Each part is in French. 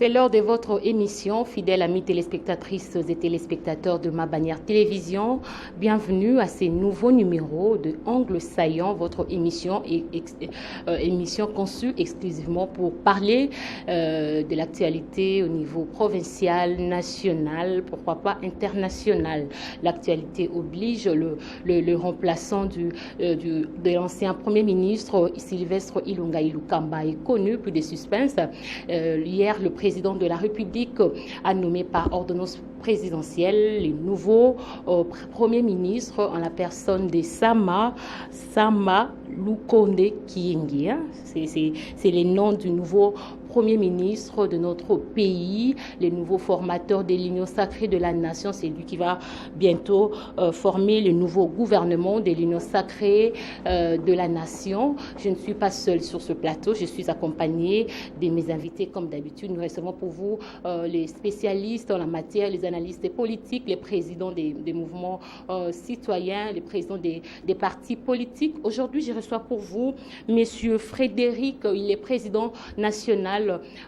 C'est l'heure de votre émission, fidèles amis téléspectatrices et téléspectateurs de Ma Bannière Télévision. Bienvenue à ces nouveaux numéros de Angle Saillant, votre émission conçue exclusivement pour parler de l'actualité au niveau provincial, national, pourquoi pas international. L'actualité oblige, le remplaçant de l'ancien Premier ministre Sylvestre Ilunga Ilukamba est connu, plus de suspense. Hier, le président de la République a nommé par ordonnance présidentielle les nouveaux premiers ministres en la personne de Sama Lukonde Kiengi. C'est les noms du nouveau Premier ministre de notre pays, les nouveaux formateurs de l'Union sacrée de la nation. C'est lui qui va bientôt former le nouveau gouvernement de l'Union sacrée de la nation. Je ne suis pas seule sur ce plateau, je suis accompagnée de mes invités comme d'habitude. Nous recevons pour vous les spécialistes en la matière, les analystes politiques, les présidents des mouvements citoyens, les présidents des partis politiques. Aujourd'hui, je reçois pour vous Monsieur Frédéric, il est président national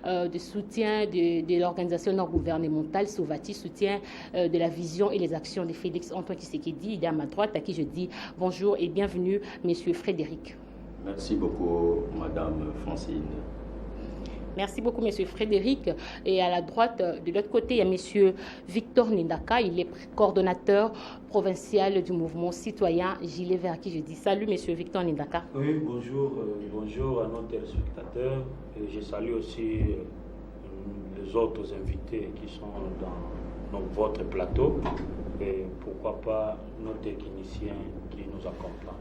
de soutien de l'organisation non gouvernementale Souvati, soutien de la vision et les actions de Félix Antoine Tshisekedi. Il est à ma droite, à qui je dis bonjour et bienvenue, Monsieur Frédéric. Merci beaucoup, Madame Francine. Merci beaucoup, Monsieur Frédéric. Et à la droite, de l'autre côté, il y a Monsieur Victor Nindaka. Il est coordonnateur provincial du mouvement citoyen Gilet Vert, à qui je dis salut, Monsieur Victor Nindaka. Oui, bonjour à nos téléspectateurs. Et je salue aussi les autres invités qui sont dans votre plateau. Et pourquoi pas nos techniciens qui nous accompagnent.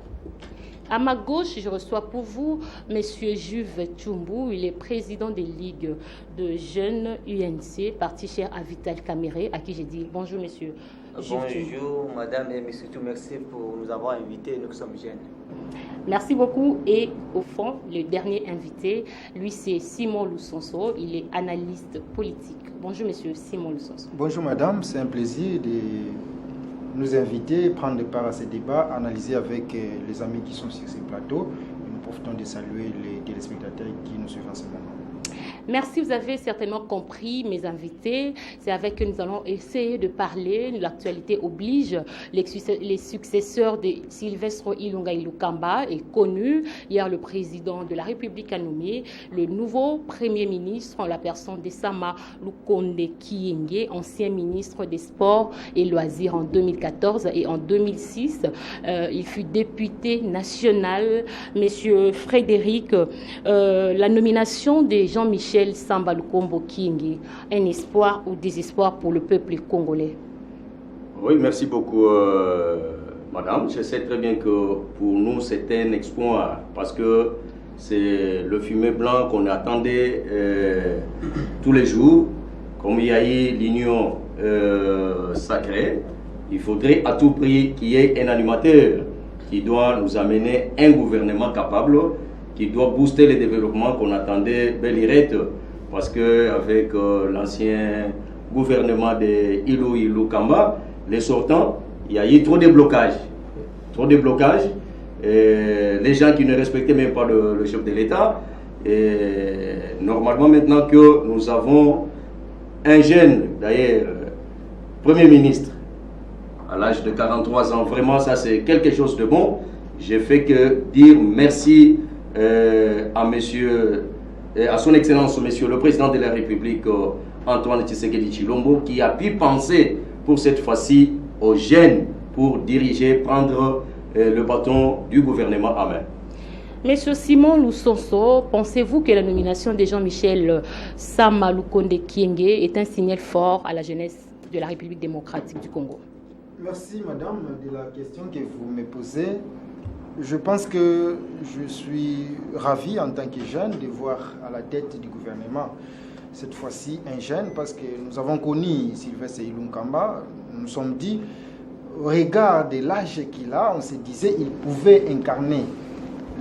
À ma gauche, je reçois pour vous M. Juve Tchumbu. Il est président des ligues de jeunes UNC, parti cher à Vital Caméré, à qui j'ai dit bonjour, monsieur. Bonjour, madame et monsieur, merci pour nous avoir invités. Nous sommes jeunes. Merci beaucoup. Et au fond, le dernier invité, lui, c'est Simon Lusonso. Il est analyste politique. Bonjour, monsieur Simon Lusonso. Bonjour, madame. C'est un plaisir de nous inviter, prendre part à ce débat, analyser avec les amis qui sont sur ce plateau. Nous profitons de saluer les téléspectateurs qui nous suivent en ce moment. Merci, vous avez certainement compris mes invités. C'est avec eux que nous allons essayer de parler. L'actualité oblige. Les successeurs de Sylvestre Ilunga Ilukamba est connu. Hier, le président de la République a nommé le nouveau Premier ministre en la personne de Sama Lukonde Kienge, ancien ministre des Sports et Loisirs en 2014 et en 2006. Il fut député national. Monsieur Frédéric, la nomination de Jean-Michel Samba Lukombo Kiengi, un espoir ou désespoir pour le peuple congolais? Oui, merci beaucoup, madame. Je sais très bien que pour nous, c'est un exploit parce que c'est le fumet blanc qu'on attendait tous les jours. Comme il y a eu l'union sacrée, il faudrait à tout prix qu'il y ait un animateur qui doit nous amener un gouvernement capable, qui doit booster le développement qu'on attendait belle lurette, parce qu'avec l'ancien gouvernement de Ilukamba, les sortants, il y a eu trop de blocages. Les gens qui ne respectaient même pas le chef de l'État. Et normalement, maintenant que nous avons un jeune, d'ailleurs, Premier ministre, à l'âge de 43 ans, vraiment, ça c'est quelque chose de bon. Je fais que dire merci à son excellence monsieur le président de la République Antoine Tshisekedi Tshilombo, qui a pu penser pour cette fois-ci aux jeunes pour diriger, prendre le bâton du gouvernement à main. Monsieur Simon Lusonso, pensez-vous que la nomination de Jean-Michel Sama Lukonde Kienge est un signal fort à la jeunesse de la République démocratique du Congo? Merci madame de la question que vous me posez. Je pense que je suis ravi en tant que jeune de voir à la tête du gouvernement cette fois-ci un jeune, parce que nous avons connu Sylvestre Ilunga. Nous nous sommes dit, au regard de l'âge qu'il a, on se disait qu'il pouvait incarner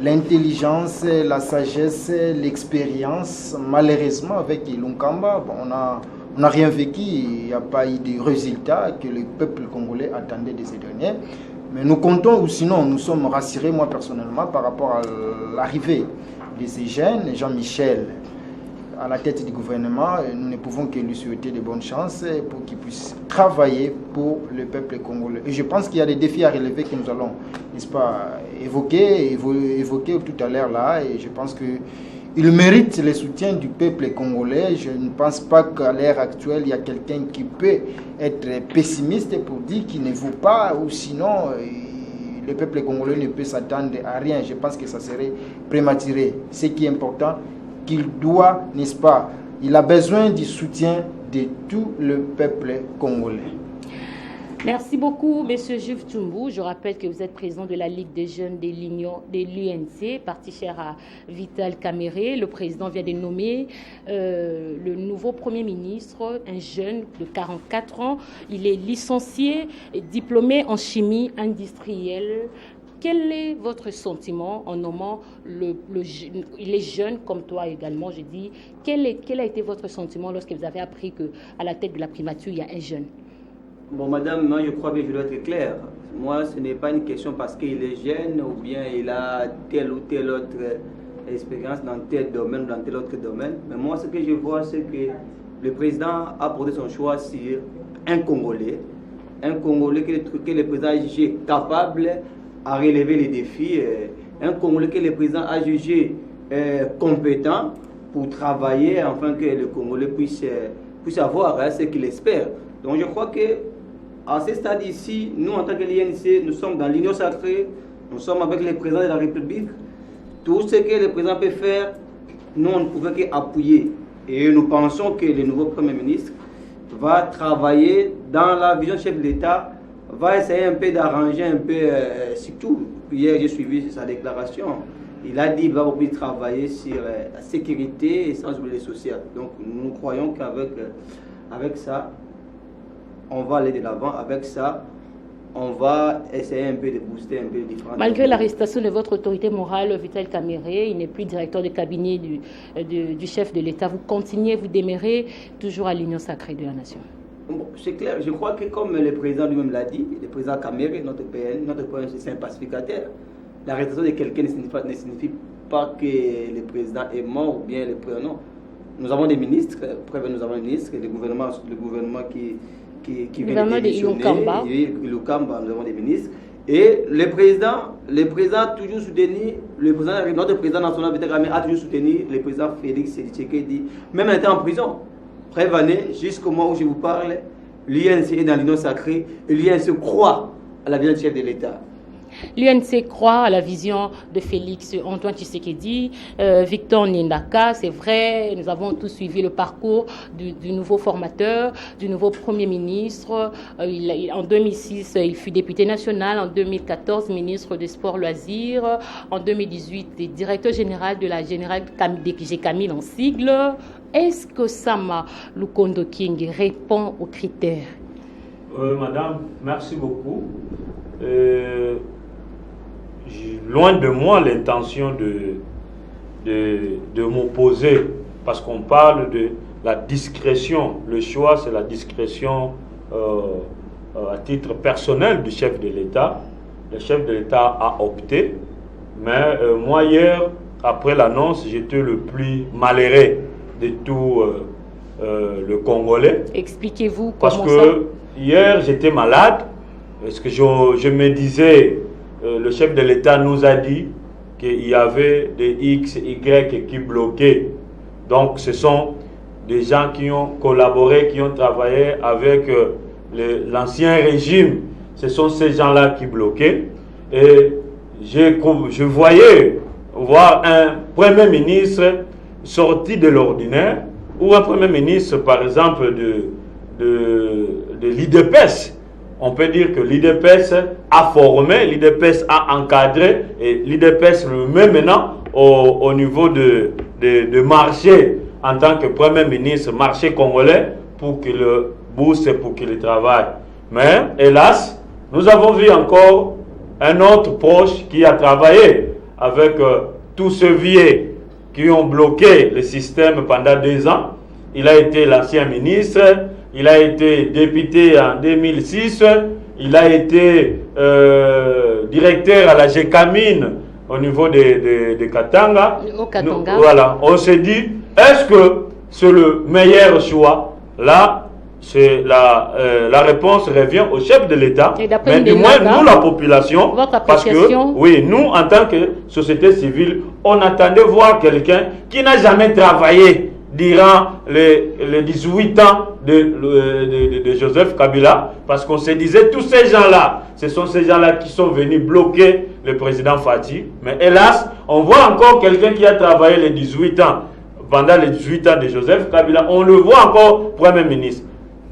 l'intelligence, la sagesse, l'expérience. Malheureusement, avec Ilunga, on n'a rien vécu, il n'y a pas eu de résultats que le peuple congolais attendait de ces derniers. Mais nous comptons, ou sinon nous sommes rassurés, moi personnellement, par rapport à l'arrivée de ces jeunes, Jean-Michel à la tête du gouvernement. Nous ne pouvons que lui souhaiter de bonnes chances pour qu'il puisse travailler pour le peuple congolais. Et je pense qu'il y a des défis à relever que nous allons, n'est-ce pas, évoquer tout à l'heure là. Et je pense qu'il mérite le soutien du peuple congolais. Je ne pense pas qu'à l'heure actuelle, il y a quelqu'un qui peut être pessimiste pour dire qu'il ne vaut pas, ou sinon le peuple congolais ne peut s'attendre à rien. Je pense que ça serait prématuré. Ce qui est important, qu'il doit, n'est-ce pas, il a besoin du soutien de tout le peuple congolais. Merci beaucoup, M. Jules Tshumbu. Je rappelle que vous êtes président de la Ligue des jeunes de l'UNC, parti cher à Vital Kamerhe. Le président vient de nommer le nouveau Premier ministre, un jeune de 44 ans. Il est licencié et diplômé en chimie industrielle. Quel est votre sentiment en nommant il est jeune comme toi également, je dis. Quel a été votre sentiment lorsque vous avez appris qu'à la tête de la primature, il y a un jeune? Bon, madame, moi je crois que je dois être clair. Moi, ce n'est pas une question parce qu'il est jeune ou bien il a telle ou telle autre expérience dans tel domaine ou dans tel autre domaine. Mais moi, ce que je vois, c'est que le président a porté son choix sur un Congolais que le président a jugé capable à relever les défis, un Congolais que le président a jugé compétent pour travailler afin que le Congolais puisse avoir ce qu'il espère. Donc je crois que à ce stade ici, nous en tant que l'INC, nous sommes dans l'union sacrée, nous sommes avec le président de la République. Tout ce que le président peut faire, nous on ne pouvait qu'appuyer. Et nous pensons que le nouveau Premier ministre va travailler dans la vision du chef de l'État, va essayer un peu d'arranger un peu, surtout, hier j'ai suivi sa déclaration, il a dit qu'il va beaucoup travailler sur la sécurité et sans oublier le social. Donc nous croyons qu'avec ça, on va aller de l'avant. Avec ça, on va essayer un peu de booster un peu les différents... Malgré l'arrestation de votre autorité morale, Vital Kamerhe, il n'est plus directeur de cabinet du chef de l'État. Vous continuez, vous demeurez toujours à l'union sacrée de la nation. Bon, c'est clair. Je crois que comme le président lui-même l'a dit, le président Kamerhe, notre PN, c'est un pacificateur. L'arrestation de quelqu'un ne signifie pas que le président est mort ou bien le président. Non. Nous avons des ministres, nous avons des ministres, le gouvernement qui vient de démissionner, Ilukamba, nous avons des ministres. Et le président a toujours soutenu, notre président national Vital Kamerhe a toujours soutenu le président Félix Tshisekedi, même en étant en prison. Prévenez, jusqu'au moment où je vous parle, l'UNC est dans l'union sacrée et l'UNC croit à la vision du chef de l'État. L'UNC croit à la vision de Félix Antoine Tshisekedi, Victor Ndaka, c'est vrai, nous avons tous suivi le parcours du nouveau formateur, du nouveau Premier ministre. En 2006, il fut député national, en 2014, ministre des Sports Loisirs, en 2018, directeur général de la Générale Camille en sigle. Est-ce que Sama Lukondo King répond aux critères? Madame, merci beaucoup. Loin de moi l'intention de m'opposer, parce qu'on parle de la discrétion. Le choix, c'est la discrétion à titre personnel du chef de l'État. Le chef de l'État a opté, mais moi hier, après l'annonce, j'étais le plus malheureux de tout le Congolais. Expliquez-vous comment parce que hier, j'étais malade, parce que je me disais... le chef de l'État nous a dit qu'il y avait des X, Y qui bloquaient. Donc ce sont des gens qui ont collaboré, qui ont travaillé avec l'ancien régime. Ce sont ces gens-là qui bloquaient. Et je voyais voir un Premier ministre sorti de l'ordinaire, ou un Premier ministre, par exemple, de l'IDPS. On peut dire que l'IDPS a formé, l'IDPS a encadré, et l'IDPS le met maintenant au niveau de marché en tant que Premier ministre, marché congolais, pour qu'il booste, pour qu'il travaille. Mais, hélas, nous avons vu encore un autre proche qui a travaillé avec tous ceux vieux qui ont bloqué le système pendant 2 ans. Il a été l'ancien ministre, il a été député en 2006, il a été directeur à la GECAMINE au niveau de Katanga. Au Katanga. Voilà, on s'est dit, Est-ce que c'est le meilleur choix? Là, c'est la réponse revient au chef de l'État, mais du moins nous la population, parce que oui, nous en tant que société civile, on attendait voir quelqu'un qui n'a jamais travaillé durant les 18 ans de Joseph Kabila, parce qu'on se disait tous ces gens-là, ce sont ces gens-là qui sont venus bloquer le président Fati, mais hélas, on voit encore quelqu'un qui a travaillé les 18 ans, pendant les 18 ans de Joseph Kabila, on le voit encore Premier ministre.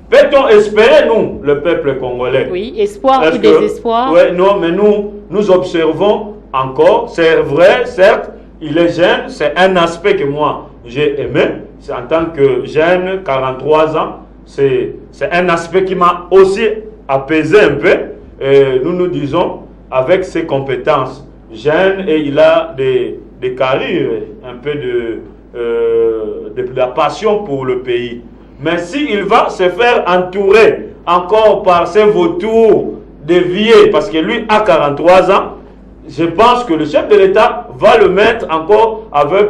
Peut-on espérer, nous, le peuple congolais? Oui, espoir ou désespoir? Oui, non, mais nous observons encore, c'est vrai, certes, il est jeune, c'est un aspect que moi, j'ai aimé, c'est en tant que jeune, 43 ans, c'est un aspect qui m'a aussi apaisé un peu, et nous disons, avec ses compétences, jeune, et il a des carrières, un peu de la passion pour le pays. Mais s'il va se faire entourer encore par ces vautours déviés, parce que lui a 43 ans, je pense que le chef de l'État va le mettre encore avec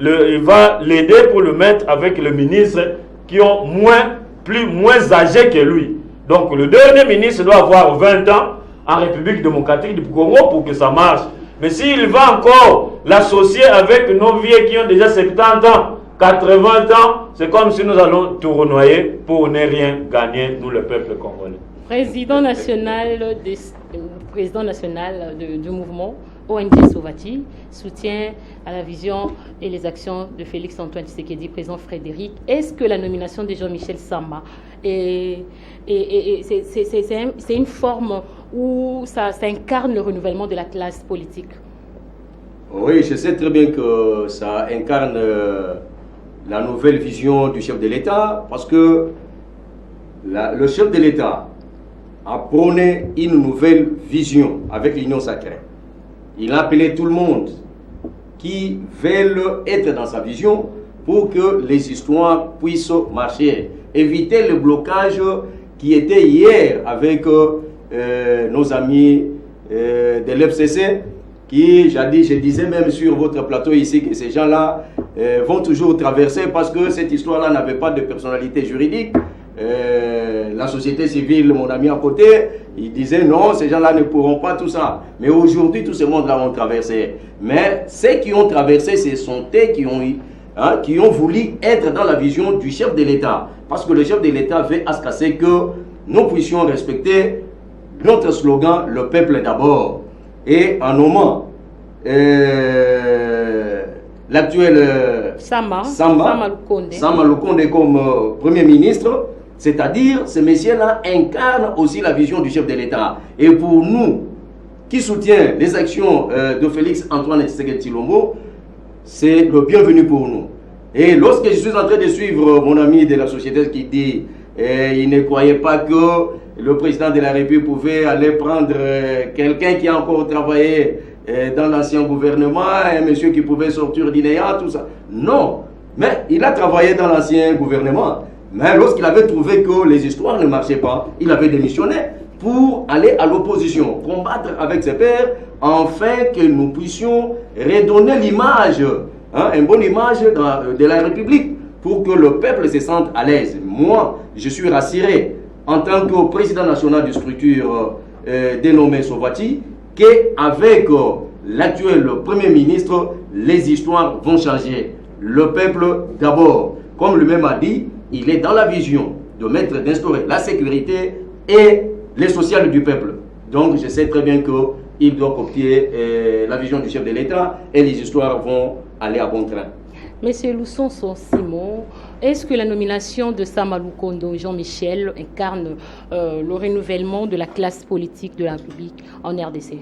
il va l'aider pour le mettre avec le ministre qui ont moins âgés que lui. Donc le dernier ministre doit avoir 20 ans en République démocratique du Congo pour que ça marche. Mais s'il va encore l'associer avec nos vieux qui ont déjà 70 ans, 80 ans, c'est comme si nous allons tournoyer pour ne rien gagner, nous le peuple congolais. Président national du mouvement ONG Sovati soutient à la vision et les actions de Félix-Antoine Tshisekedi, président Frédéric. Est-ce que la nomination de Jean-Michel Samba c'est une forme où ça incarne le renouvellement de la classe politique? Oui, je sais très bien que ça incarne la nouvelle vision du chef de l'État, parce que le chef de l'État a prôné une nouvelle vision avec l'Union sacrée. Il a appelé tout le monde qui veulent être dans sa vision pour que les histoires puissent marcher. Éviter le blocage qui était hier avec nos amis de l'FCC, qui, jadis, je disais même sur votre plateau ici que ces gens-là vont toujours traverser parce que cette histoire-là n'avait pas de personnalité juridique. La société civile, mon ami à côté, il disait non, ces gens-là ne pourront pas tout ça. Mais aujourd'hui, tout ce monde-là ont traversé. Mais ceux qui ont traversé, ce sont eux qui ont voulu être dans la vision du chef de l'État. Parce que le chef de l'État veut à ce que nous puissions respecter notre slogan, le peuple d'abord. Et en nommant l'actuel Samba Lukonde comme Premier ministre, c'est-à-dire ce monsieur-là incarne aussi la vision du chef de l'État. Et pour nous, qui soutient les actions de Félix-Antoine Tshisekedi Tshilombo, c'est le bienvenu pour nous. Et lorsque je suis en train de suivre mon ami de la société qui dit il ne croyait pas que le président de la République pouvait aller prendre quelqu'un qui a encore travaillé dans l'ancien gouvernement, un monsieur qui pouvait sortir d'INEA, tout ça. Non, mais il a travaillé dans l'ancien gouvernement. Mais lorsqu'il avait trouvé que les histoires ne marchaient pas, il avait démissionné pour aller à l'opposition, combattre avec ses pairs, afin que nous puissions redonner l'image, une bonne image de la République, pour que le peuple se sente à l'aise. Moi, je suis rassuré en tant que président national de structure dénommé Sovati, qu'avec l'actuel Premier ministre, les histoires vont changer. Le peuple d'abord, comme lui-même a dit, il est dans la vision d'instaurer la sécurité et les sociales du peuple. Donc je sais très bien qu'il doit copier la vision du chef de l'État et les histoires vont aller à bon train. Monsieur Lusonso Simon, est-ce que la nomination de Samba Lukonde Jean-Michel incarne le renouvellement de la classe politique de la République en RDC?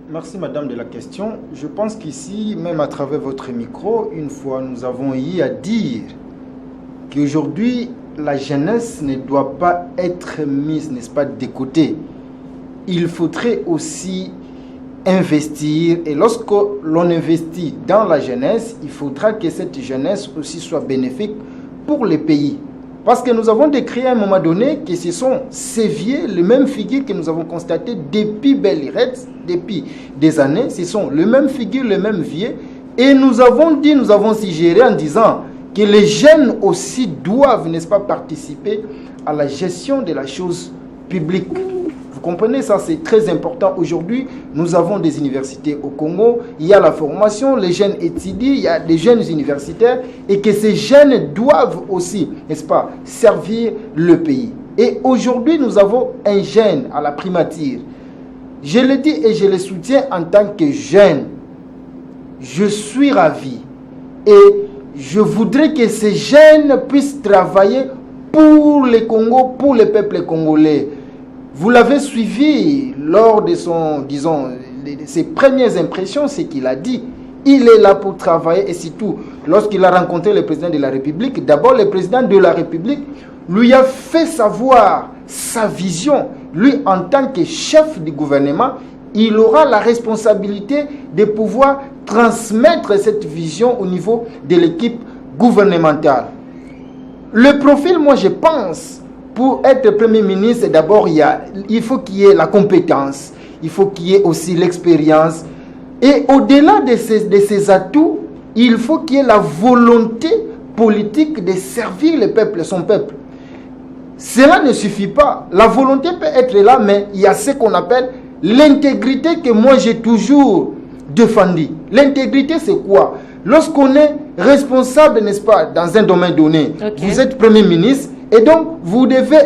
Merci madame de la question. Je pense qu'ici, même à travers votre micro, une fois nous avons eu à dire qu'aujourd'hui, la jeunesse ne doit pas être mise, n'est-ce pas, de côté. Il faudrait aussi investir, et lorsque l'on investit dans la jeunesse, il faudra que cette jeunesse aussi soit bénéfique pour le pays. Parce que nous avons décrit à un moment donné que ce sont ces vieux, les mêmes figures que nous avons constatées depuis Belle Lurette, depuis des années, ce sont les mêmes figures, les mêmes vieux Et nous avons suggéré en disant que les jeunes aussi doivent, n'est-ce pas, participer à la gestion de la chose publique. Vous comprenez, ça c'est très important. Aujourd'hui, nous avons des universités au Congo, il y a la formation, les jeunes étudient, il y a des jeunes universitaires, et que ces jeunes doivent aussi, n'est-ce pas, servir le pays. Et aujourd'hui, nous avons un jeune à la primature. Je le dis et je le soutiens en tant que jeune. Je suis ravi et je voudrais que ces jeunes puissent travailler pour le Congo, pour le peuple congolais. Vous l'avez suivi lors de ses premières impressions, ce qu'il a dit. Il est là pour travailler et surtout, lorsqu'il a rencontré le président de la République, d'abord le président de la République lui a fait savoir sa vision. Lui, en tant que chef du gouvernement, il aura la responsabilité de pouvoir transmettre cette vision au niveau de l'équipe gouvernementale. Le profil, moi je pense, pour être Premier ministre, d'abord il faut qu'il y ait la compétence, il faut qu'il y ait aussi l'expérience. Et au-delà de ces atouts, il faut qu'il y ait la volonté politique de servir le peuple, son peuple. Cela ne suffit pas. La volonté peut être là, mais il y a ce qu'on appelle l'intégrité que moi j'ai toujours défendu. L'intégrité, c'est quoi? Lorsqu'on est responsable, n'est-ce pas, dans un domaine donné, vous êtes Premier ministre et donc vous devez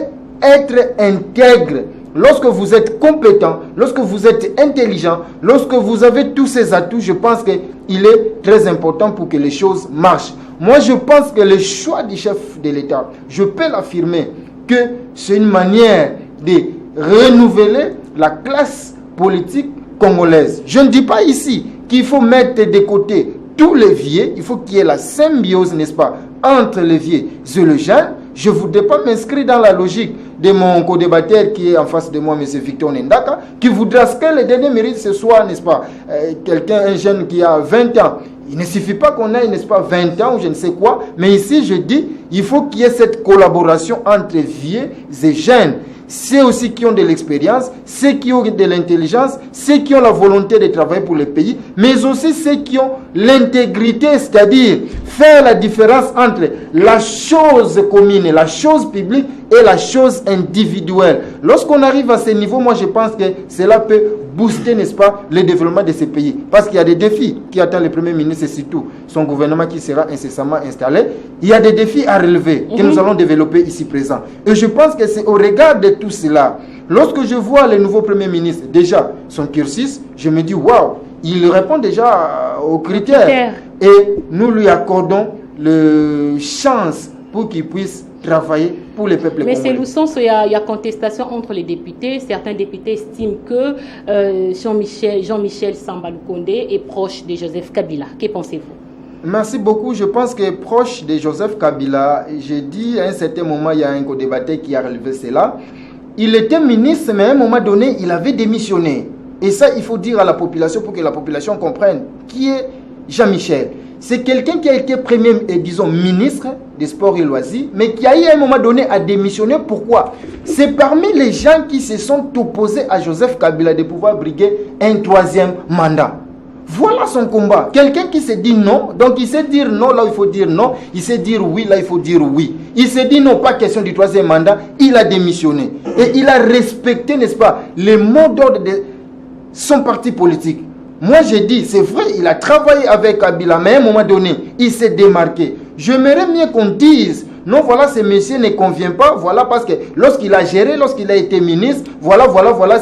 être intègre. Lorsque vous êtes compétent, lorsque vous êtes intelligent, lorsque vous avez tous ces atouts, je pense qu'il est très important pour que les choses marchent. Moi, je pense que le choix du chef de l'État, je peux l'affirmer, que c'est une manière de renouveler la classe politique congolaise. Je ne dis pas ici qu'il faut mettre de côté tous les vieux, il faut qu'il y ait la symbiose, n'est-ce pas, entre les vieux et les jeunes. Je ne voudrais pas m'inscrire dans la logique de mon co-débatteur qui est en face de moi, M. Victor Ndaka, qui voudra que le dernier mérite ce soit, n'est-ce pas, quelqu'un, un jeune qui a 20 ans. Il ne suffit pas qu'on ait, n'est-ce pas, 20 ans ou je ne sais quoi, mais ici je dis, il faut qu'il y ait cette collaboration entre vieux et jeunes. Ceux aussi qui ont de l'expérience, ceux qui ont de l'intelligence, ceux qui ont la volonté de travailler pour le pays, mais aussi ceux qui ont l'intégrité, c'est-à-dire faire la différence entre la chose commune, la chose publique et la chose individuelle. Lorsqu'on arrive à ce niveau, moi je pense que cela peut booster, n'est-ce pas, le développement de ces pays. Parce qu'il y a des défis qui attendent le Premier ministre et surtout son gouvernement qui sera incessamment installé. Il y a des défis à relever que nous allons développer ici présent. Et je pense que c'est au regard de tout cela, lorsque je vois le nouveau Premier ministre, déjà son cursus, je me dis waouh, il répond déjà aux critères. Et nous lui accordons la chance pour qu'il puisse travailler pour les peuples congolais. Mais c'est le sens où il y a contestation entre les députés. Certains députés estiment que Jean-Michel Samba Lukonde est proche de Joseph Kabila. Que pensez-vous? Merci beaucoup. Je pense que proche de Joseph Kabila, j'ai dit à un certain moment, il y a un co-débatteur qui a relevé cela. Il était ministre, mais à un moment donné, il avait démissionné. Et ça, il faut dire à la population pour que la population comprenne qui est Jean-Michel. C'est quelqu'un qui a été premier, disons, ministre des Sports et Loisirs, mais qui a eu à un moment donné à démissionner. Pourquoi? C'est parmi les gens qui se sont opposés à Joseph Kabila de pouvoir briguer un troisième mandat. Voilà son combat. Quelqu'un qui se dit non, donc il sait dire non, là il faut dire non. Il sait dire oui, là il faut dire oui. Il s'est dit non, pas question du troisième mandat. Il a démissionné. Et il a respecté, n'est-ce pas, les mots d'ordre de son parti politique. Moi j'ai dit, c'est vrai, il a travaillé avec Kabila, mais à un moment donné, il s'est démarqué. J'aimerais bien qu'on dise, non, voilà, ce monsieur ne convient pas, voilà, parce que lorsqu'il a géré, lorsqu'il a été ministre, voilà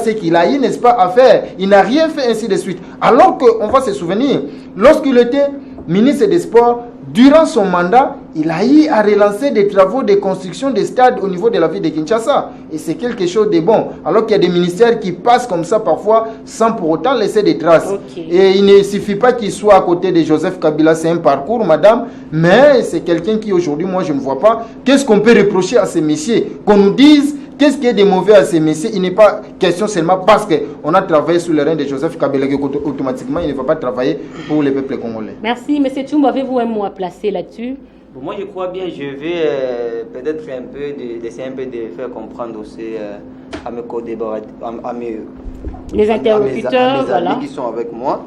ce qu'il a eu, n'est-ce pas, à faire. Il n'a rien fait, ainsi de suite. Alors qu'on va se souvenir, lorsqu'il était ministre des Sports, durant son mandat, il a eu à relancer des travaux de construction des stades au niveau de la ville de Kinshasa. Et c'est quelque chose de bon. Alors qu'il y a des ministères qui passent comme ça parfois sans pour autant laisser des traces. Et il ne suffit pas qu'il soit à côté de Joseph Kabila, c'est un parcours, madame. Mais c'est quelqu'un qui aujourd'hui, moi je ne vois pas. Qu'est-ce qu'on peut reprocher à ces messieurs? Qu'on nous dise qu'est-ce qui est de mauvais à ces messieurs? Il n'est pas question seulement parce qu'on a travaillé sous le règne de Joseph Kabila qu'automatiquement il ne va pas travailler pour le peuple congolais. Merci. M. Tchumba, avez-vous un mot à placer là-dessus? Moi, je crois bien, je vais peut-être essayer un peu de faire comprendre aussi à mes co-débatteurs, à mes interlocuteurs, amis qui sont avec moi,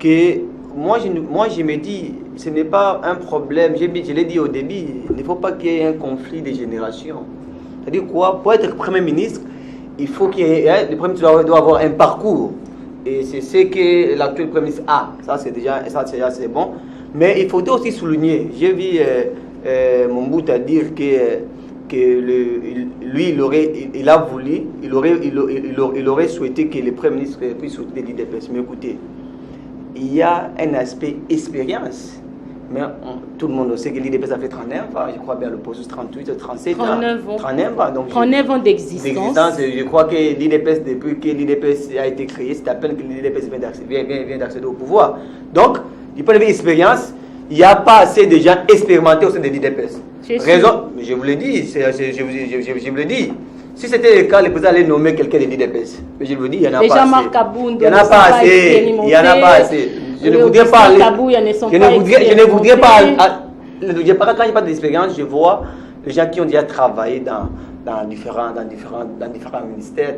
que moi je me dis, ce n'est pas un problème, je l'ai dit au début, il ne faut pas qu'il y ait un conflit de génération. C'est-à-dire quoi? Pour être Premier ministre, il faut qu'il y ait, le Premier ministre doit avoir un parcours. Et c'est ce que l'actuel Premier ministre a. Ça c'est déjà c'est bon. Mais il faudrait aussi souligner, j'ai vu Mobutu dire que lui, il aurait souhaité que le Premier ministre puisse soutenir l'IDPS. Mais écoutez, il y a un aspect expérience. Mais tout le monde sait que l'IDPS a fait 39 ans, je crois bien le processus 38, 37 ans. 39 ans. Donc 39 ans d'existence. Je crois que l'IDPS, depuis que l'IDPS a été créé, c'est à peine que l'IDPS vient d'accéder au pouvoir. Donc, du point de vue expérience, il n'y a pas assez de gens expérimentés au sein de l'IDPS. Raison, mais je vous l'ai dit, je vous l'ai dit. Si c'était le cas, le président allait nommer quelqu'un de l'IDPS. Mais je vous dis, il n'y en a pas assez. Il n'y en a pas assez. Il n'y en a pas assez. Je ne voudrais pas aller. Je ne voudrais pas. Quand je parle d'expérience, je vois les gens qui ont déjà travaillé dans différents ministères,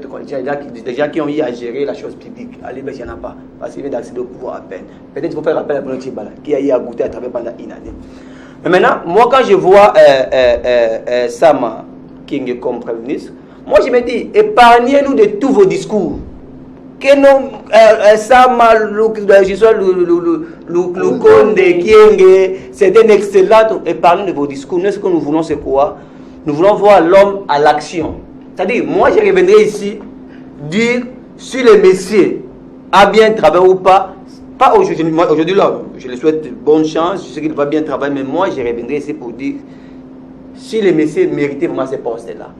des gens qui ont eu à gérer la chose publique. Allez, mais il n'y en a pas. Parce qu'il vient d'accéder au pouvoir à peine. Peut-être qu'il faut faire appel à Bruno Tshibala, qui a eu à goûter à travers pendant une année. Mais maintenant, moi, quand je vois Sama King comme Premier ministre, moi je me dis, épargnez-nous de tous vos discours. Que non, Sama, Lukonde, Kienge, c'est un excellent. Épargnez-nous de vos discours. Nous, ce que nous voulons, c'est quoi? Nous voulons voir l'homme à l'action. C'est-à-dire, moi je reviendrai ici, dire si le messieurs a bien travaillé ou pas. Pas aujourd'hui, aujourd'hui là, je lui souhaite bonne chance, je sais qu'il va bien travailler, mais moi je reviendrai ici pour dire si les messieurs méritaient vraiment ces postes-là.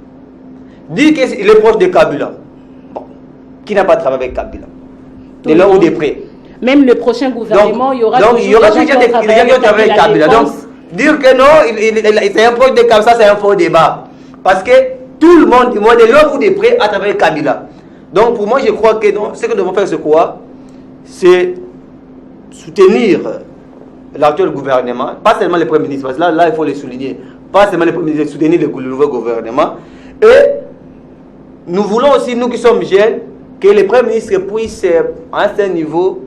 Dire qu'il est proche de Kabila. Bon, qui n'a pas travaillé avec Kabila? De là ou de près. Même le prochain gouvernement, il y aura toujours des gens qui ont travaillé avec Kabila. Donc, dire que non, c'est un proche de Kabila, ça c'est un faux débat. Parce que tout le monde, de là ou de près, a travaillé avec Kabila. Donc pour moi, je crois que non, ce que nous devons faire, c'est quoi? C'est soutenir l'actuel gouvernement, pas seulement le Premier ministre, parce que là il faut le souligner, pas seulement le Premier ministre, soutenir le nouveau gouvernement. Et nous voulons aussi, nous qui sommes jeunes, que le Premier ministre puisse, à un certain niveau,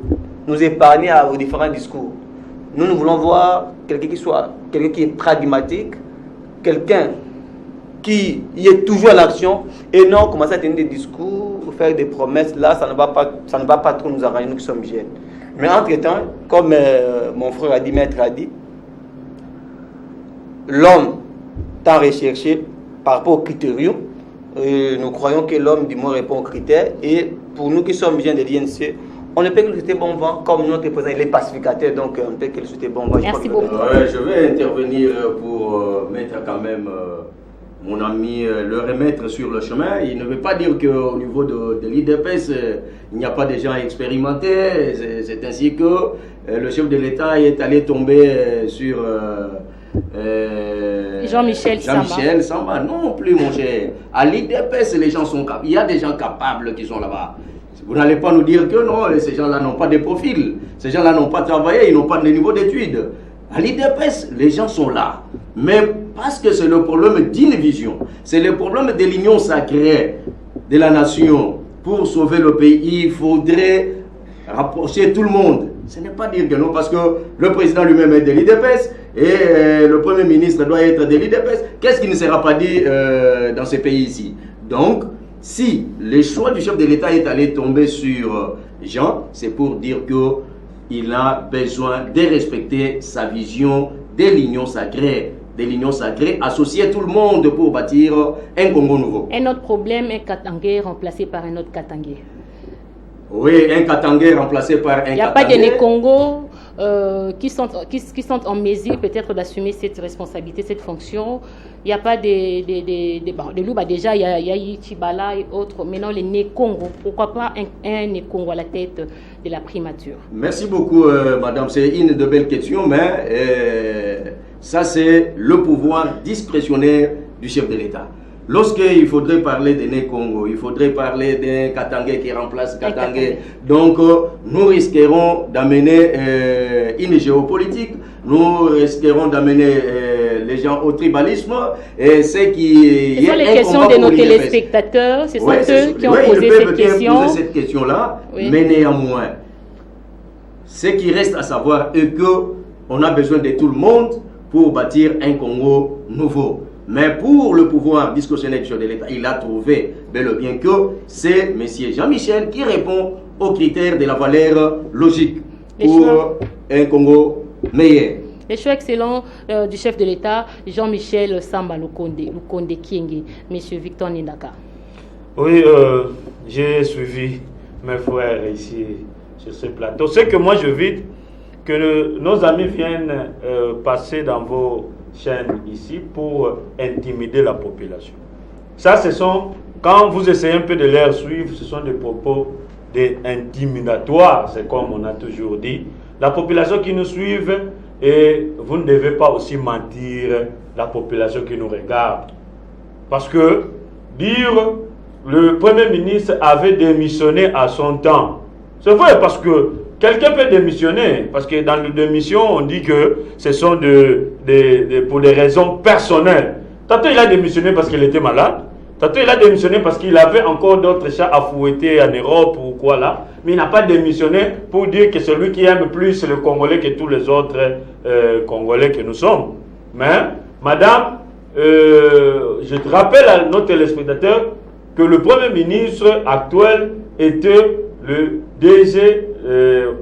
nous épargner aux différents discours. Nous voulons voir quelqu'un qui est pragmatique, quelqu'un qui est toujours à l'action, et non commencer à tenir des discours, faire des promesses. Là, ça ne va pas trop nous arranger, nous qui sommes jeunes. Mais entre-temps, comme mon frère a dit, maître a dit, l'homme tant recherché par rapport aux critères, nous croyons que l'homme du moins répond aux critères. Et pour nous qui sommes jeunes de l'INC, on ne peut que le souhaiter bon vent, comme notre président, il est pacificateur, donc on ne peut que le souhaiter bon vent. Merci beaucoup. Je vais intervenir pour mettre quand même mon ami, le remettre sur le chemin. Il ne veut pas dire qu'au niveau de l'IDPS, il n'y a pas de gens expérimentés. C'est ainsi que le chef de l'État est allé tomber sur Jean-Michel Samba. Non plus, mon cher. À l'IDPS, les gens sont capables. Il y a des gens capables qui sont là-bas. Vous n'allez pas nous dire que non, ces gens-là n'ont pas de profil. Ces gens-là n'ont pas travaillé, ils n'ont pas de niveau d'études. À l'IDPS, les gens sont là. Mais parce que c'est le problème d'une vision, c'est le problème de l'union sacrée de la nation. Pour sauver le pays, il faudrait rapprocher tout le monde. Ce n'est pas dire que non, parce que le président lui-même est de l'IDPS et le Premier ministre doit être de l'IDPS. Qu'est-ce qui ne sera pas dit dans ce pays ici? Donc, si le choix du chef de l'État est allé tomber sur Jean, c'est pour dire qu'il a besoin de respecter sa vision de l'union sacrée. Associer tout le monde pour bâtir un Congo nouveau. Un autre problème, un Katangé remplacé par un autre Katangé. Oui, un Katangé remplacé par un Katangé. Il n'y a pas de Congo qui sont en mesure peut-être d'assumer cette responsabilité, cette fonction. Il n'y a pas de Louba, déjà il y a Tshibala et autres. Maintenant les Né-Congo, pourquoi pas un Né-Congo à la tête de la primature? Merci beaucoup madame, c'est une de belles questions, mais ça c'est le pouvoir discrétionnaire du chef de l'État. Lorsqu'il faudrait parler de Né-Congo, il faudrait parler d'un Katangé qui remplace Katangé. Donc, nous risquerons d'amener une géopolitique, nous risquerons d'amener les gens au tribalisme. Et ce sont les questions de nos téléspectateurs, ce sont eux qui ont posé cette question. Poser cette question-là, oui. Mais néanmoins, Ce qui reste à savoir est qu'on a besoin de tout le monde pour bâtir un Congo nouveau. Mais pour le pouvoir discrétionnaire de l'État, il a trouvé bel et bien que c'est M. Jean-Michel qui répond aux critères de la valeur logique pour un Congo meilleur. Les choix excellents du chef de l'État, Jean-Michel Samba Lukonde Kienge, M. Victor Ndaka. Oui, j'ai suivi mes frères ici sur ce plateau. Ce que moi je vis, que nos amis viennent passer dans vos chaînes ici pour intimider la population. Ça, ce sont, quand vous essayez un peu de les suivre, ce sont des propos intimidatoires, c'est comme on a toujours dit. La population qui nous suit, et vous ne devez pas aussi mentir la population qui nous regarde. Parce que dire le Premier ministre avait démissionné à son temps, c'est vrai, parce que quelqu'un peut démissionner, parce que dans la démission, on dit que ce sont pour des raisons personnelles. Tantôt il a démissionné parce qu'il était malade, tantôt il a démissionné parce qu'il avait encore d'autres chats à fouetter en Europe ou quoi là, mais il n'a pas démissionné pour dire que c'est lui qui aime plus le Congolais que tous les autres Congolais que nous sommes. Mais, madame, je te rappelle à nos téléspectateurs que le Premier ministre actuel était le DG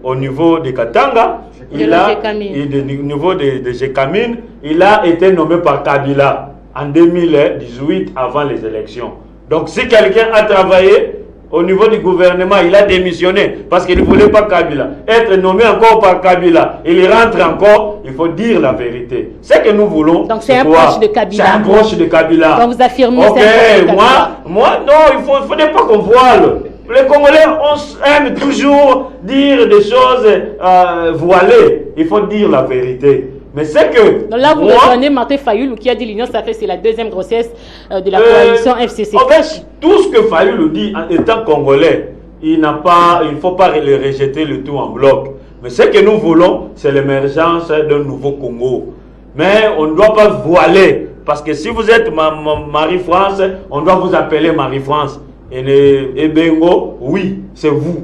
au niveau de Katanga, au niveau de Gécamine, il a été nommé par Kabila en 2018 avant les élections. Donc si quelqu'un a travaillé au niveau du gouvernement, il a démissionné parce qu'il ne voulait pas Kabila, être nommé encore par Kabila, il rentre encore, il faut dire la vérité. Ce que nous voulons, donc c'est un proche de Kabila. C'est un proche de Kabila. Donc vous affirmez ok, moi non, il ne faudrait pas qu'on voile. Les Congolais, on aime toujours dire des choses voilées. Il faut dire la vérité. Mais c'est que... Donc là, vous reprenez Martin Fayoulou qui a dit l'Union sacrée, c'est la deuxième grossesse de la coalition FCC. En fait, tout ce que Fayoulou dit, étant Congolais, il ne faut pas le rejeter le tout en bloc. Mais ce que nous voulons, c'est l'émergence d'un nouveau Congo. Mais on ne doit pas voiler. Parce que si vous êtes Marie-France, on doit vous appeler Marie-France. Et Bengo, oui, c'est vous.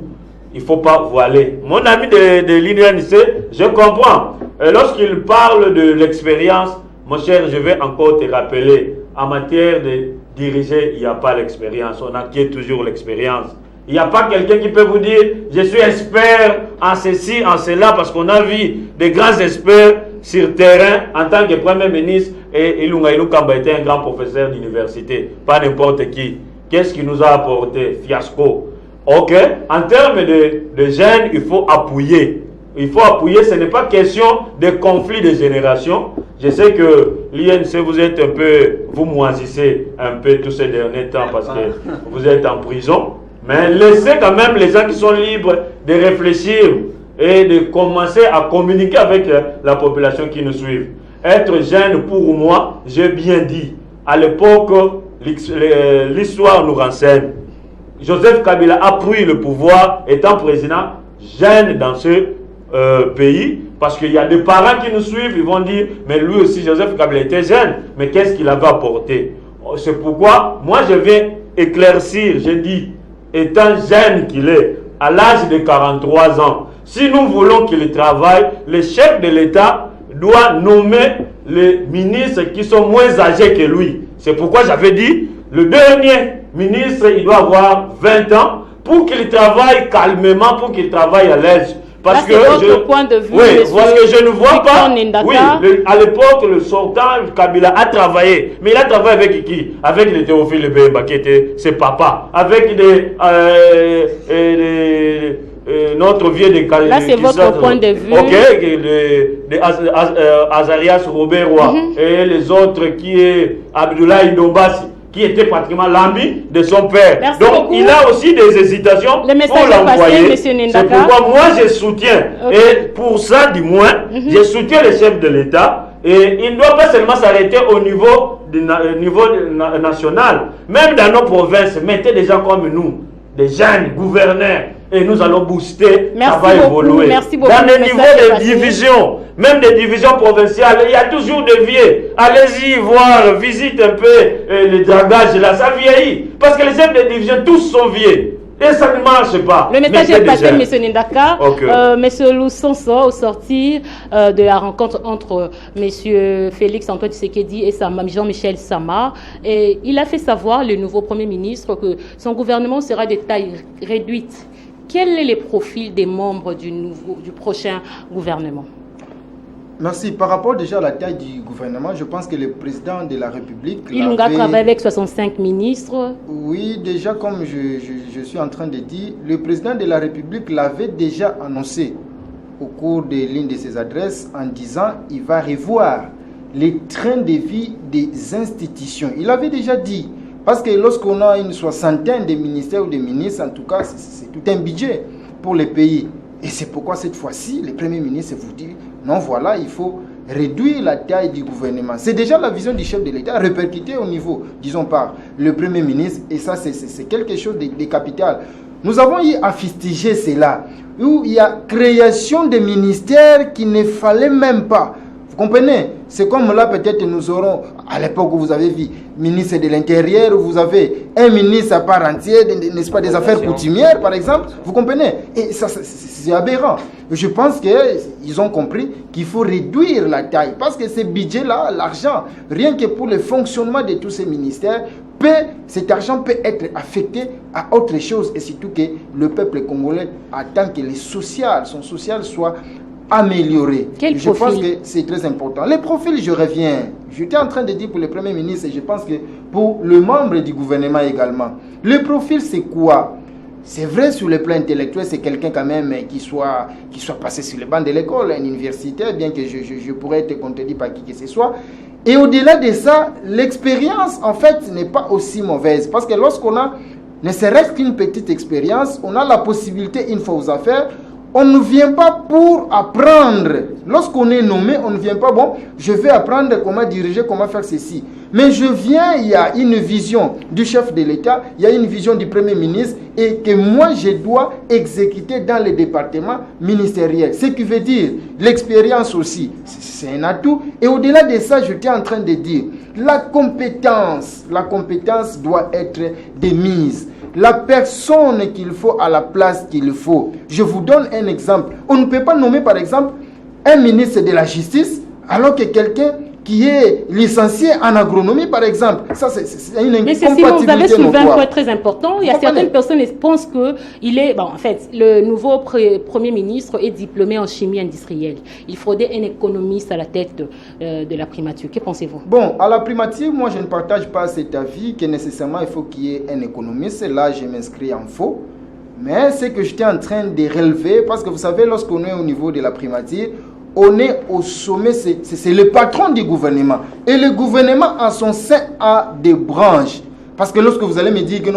Il ne faut pas voiler. Mon ami de l'INC, je comprends. Lorsqu'il parle de l'expérience, mon cher, je vais encore te rappeler, en matière de diriger, il n'y a pas l'expérience. On acquiert toujours l'expérience. Il n'y a pas quelqu'un qui peut vous dire, je suis expert en ceci, en cela, parce qu'on a vu des grands experts sur terrain en tant que Premier ministre, et Ilunga Ilukamba était un grand professeur d'université, pas n'importe qui. Qu'est-ce qui nous a apporté? Fiasco. Ok, en termes de jeunes, il faut appuyer. Il faut appuyer, ce n'est pas question de conflit de génération. Je sais que l'INC, vous moisissez un peu tous ces derniers temps parce que vous êtes en prison. Mais laissez quand même les gens qui sont libres de réfléchir et de commencer à communiquer avec la population qui nous suit. Être jeune, pour moi, j'ai bien dit, à l'époque, l'histoire nous renseigne. Joseph Kabila a pris le pouvoir étant président jeune dans ce pays, parce qu'il y a des parents qui nous suivent, ils vont dire, mais lui aussi Joseph Kabila était jeune, mais qu'est-ce qu'il avait apporté? C'est pourquoi moi je viens éclaircir, je dis, étant jeune qu'il est, à l'âge de 43 ans, si nous voulons qu'il travaille, le chef de l'État doit nommer les ministres qui sont moins âgés que lui. C'est pourquoi j'avais dit, le dernier ministre, il doit avoir 20 ans pour qu'il travaille calmement, pour qu'il travaille à l'aise. Parce que votre point de vue, oui, parce que je ne vois pas. Oui, à l'époque, le sortant Kabila a travaillé. Mais il a travaillé avec qui? Avec les Théophile Bemba, qui était ses papas. Avec notre vieux de Kabila. Là, c'est votre point de vue. Ok, Azarias Robert Roy et les autres qui est Abdoulaye Dombassi, qui était pratiquement l'ami de son père. Merci donc beaucoup. il a aussi des hésitations pour l'envoyer. C'est pourquoi moi je soutiens. Okay. Et pour ça du moins, je soutiens le chef de l'État. Et il ne doit pas seulement s'arrêter au niveau national. Même dans nos provinces, mettez des gens comme nous, des jeunes gouverneurs. Et nous allons booster, ça va évoluer. Merci beaucoup. Dans les niveaux de division, même des divisions provinciales, il y a toujours des vieux. Allez-y voir, visite un peu les dragages là, ça vieillit. Parce que les chefs de division, tous sont vieux. Et ça ne marche pas. Le message est passé, M. Ndaka. Okay. M. Loussonso, au sortir de la rencontre entre M. Félix Antoine Tshisekedi et Jean-Michel Sama, et il a fait savoir, le nouveau Premier ministre, que son gouvernement sera de taille réduite. Quel est le profil des membres du prochain gouvernement? Merci. Par rapport déjà à la taille du gouvernement, je pense que le président de la République... Ilunga travaille avec 65 ministres. Oui, déjà comme je suis en train de dire, le président de la République l'avait déjà annoncé au cours de l'une de ses adresses en disant qu'il va revoir les trains de vie des institutions. Il avait déjà dit, parce que lorsqu'on a une soixantaine de ministères ou de ministres, en tout cas, c'est tout un budget pour le pays. Et c'est pourquoi cette fois-ci, le Premier ministre vous dit, non, voilà, il faut réduire la taille du gouvernement. C'est déjà la vision du chef de l'État, répercutée au niveau, disons, par le Premier ministre. Et ça, c'est quelque chose de capital. Nous avons eu à fustiger cela, où il y a création de ministères qu'il ne fallait même pas. Vous comprenez? C'est comme là, peut-être nous aurons, à l'époque où vous avez vu, ministre de l'Intérieur, où vous avez un ministre à part entière, n'est-ce pas, des affaires coutumières, par exemple. Vous comprenez? Et ça, c'est aberrant. Je pense qu'ils ont compris qu'il faut réduire la taille, parce que ce budget-là, l'argent, rien que pour le fonctionnement de tous ces ministères, cet argent peut être affecté à autre chose, et surtout que le peuple congolais attend que son social soit amélioré. Je pense que c'est très important. Les profils, je reviens. J'étais en train de dire pour le Premier ministre, et je pense que pour le membre du gouvernement également. Le profil, c'est quoi? C'est vrai, sur le plan intellectuel, c'est quelqu'un quand même qui soit passé sur le banc de l'école, un universitaire, bien que je pourrais être contredit par qui que ce soit. Et au-delà de ça, l'expérience, en fait, n'est pas aussi mauvaise. Parce que lorsqu'on a, ne serait-ce qu'une petite expérience, on a la possibilité, une fois aux affaires, on ne vient pas pour apprendre. Lorsqu'on est nommé, on ne vient pas, bon, je vais apprendre comment diriger, comment faire ceci. Mais je viens, il y a une vision du chef de l'État, il y a une vision du Premier ministre, et que moi, je dois exécuter dans les départements ministériels. Ce qui veut dire, l'expérience aussi, c'est un atout. Et au-delà de ça, je suis en train de dire, la compétence doit être démise. La personne qu'il faut à la place qu'il faut. Je vous donne un exemple. On ne peut pas nommer par exemple un ministre de la justice alors que quelqu'un qui est licencié en agronomie par exemple. Ça c'est une incompatibilité. Mais Simon, vous avez soulevé un point très important. Il y a certaines personnes qui pensent que en fait, le nouveau Premier ministre est diplômé en chimie industrielle. Il faudrait un économiste à la tête de la primature. Que pensez-vous? Bon, à la primature, moi je ne partage pas cet avis que nécessairement il faut qu'il y ait un économiste. Là, je m'inscris en faux. Mais c'est que j'étais en train de relever, parce que vous savez, lorsqu'on est au niveau de la primature, on est au sommet, c'est le patron du gouvernement. Et le gouvernement en son sein a des branches. Parce que lorsque vous allez me dire que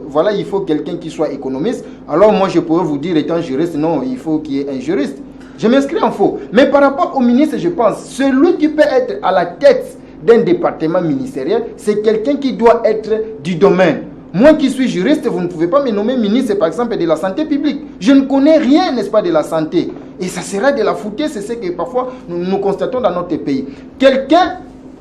voilà, il faut quelqu'un qui soit économiste, alors moi je pourrais vous dire, étant juriste, non, il faut qu'il y ait un juriste. Je m'inscris en faux. Mais par rapport au ministre, je pense, celui qui peut être à la tête d'un département ministériel, c'est quelqu'un qui doit être du domaine. Moi qui suis juriste, vous ne pouvez pas me nommer ministre, par exemple, de la santé publique. Je ne connais rien, n'est-ce pas, de la santé. Et ça sera de la foutaise, c'est ce que parfois nous constatons dans notre pays. Quelqu'un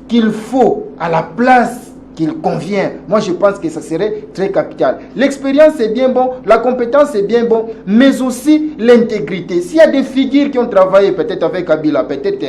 qu'il faut à la place qu'il convient, moi je pense que ça serait très capital. L'expérience c'est bien bon, la compétence c'est bien bon, mais aussi l'intégrité. S'il y a des figures qui ont travaillé peut-être avec Kabila, peut-être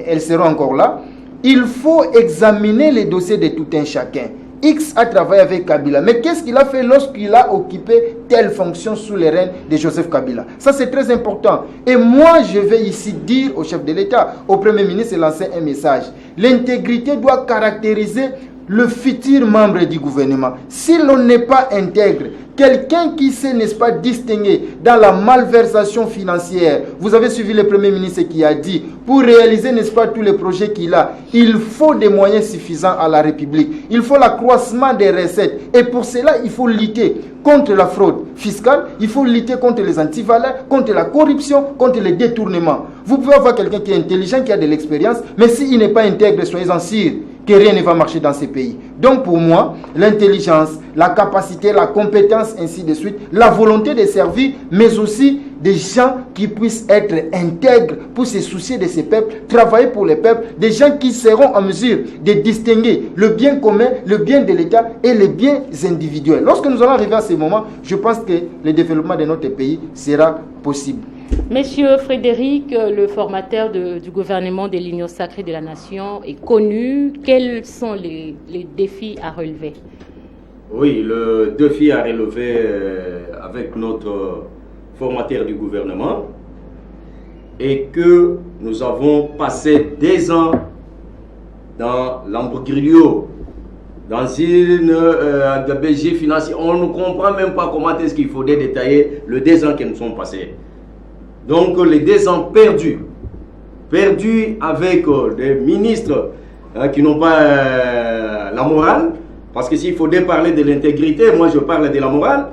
elles seront encore là, il faut examiner les dossiers de tout un chacun. X a travaillé avec Kabila. Mais qu'est-ce qu'il a fait lorsqu'il a occupé telle fonction sous les rênes de Joseph Kabila? Ça, c'est très important. Et moi, je vais ici dire au chef de l'État, au Premier ministre, lancer un message. L'intégrité doit caractériser le futur membre du gouvernement. Si l'on n'est pas intègre, quelqu'un qui sait, n'est-ce pas, distinguer dans la malversation financière. Vous avez suivi le Premier ministre qui a dit, pour réaliser, n'est-ce pas, tous les projets qu'il a, il faut des moyens suffisants à la République. Il faut l'accroissement des recettes. Et pour cela, il faut lutter contre la fraude fiscale, il faut lutter contre les antivaleurs, contre la corruption, contre les détournements. Vous pouvez avoir quelqu'un qui est intelligent, qui a de l'expérience, mais s'il n'est pas intègre, soyez-en sûrs, que rien ne va marcher dans ces pays. Donc pour moi, l'intelligence, la capacité, la compétence, ainsi de suite, la volonté de servir, mais aussi des gens qui puissent être intègres pour se soucier de ces peuples, travailler pour les peuples, des gens qui seront en mesure de distinguer le bien commun, le bien de l'État et les biens individuels. Lorsque nous allons arriver à ce moment, je pense que le développement de notre pays sera possible. Monsieur Frédéric, le formateur du gouvernement de l'Union sacrée de la nation, est connu. Quels sont les défis à relever? Oui, le défi à relever avec notre formateur du gouvernement est que nous avons passé des ans dans l'embroglio, dans une BG financière. On ne comprend même pas comment est-ce qu'il faudrait détailler les 2 ans que nous sommes passés. Donc les 2 ans perdus avec des ministres qui n'ont pas la morale, parce que s'il faudrait parler de l'intégrité, moi je parle de la morale,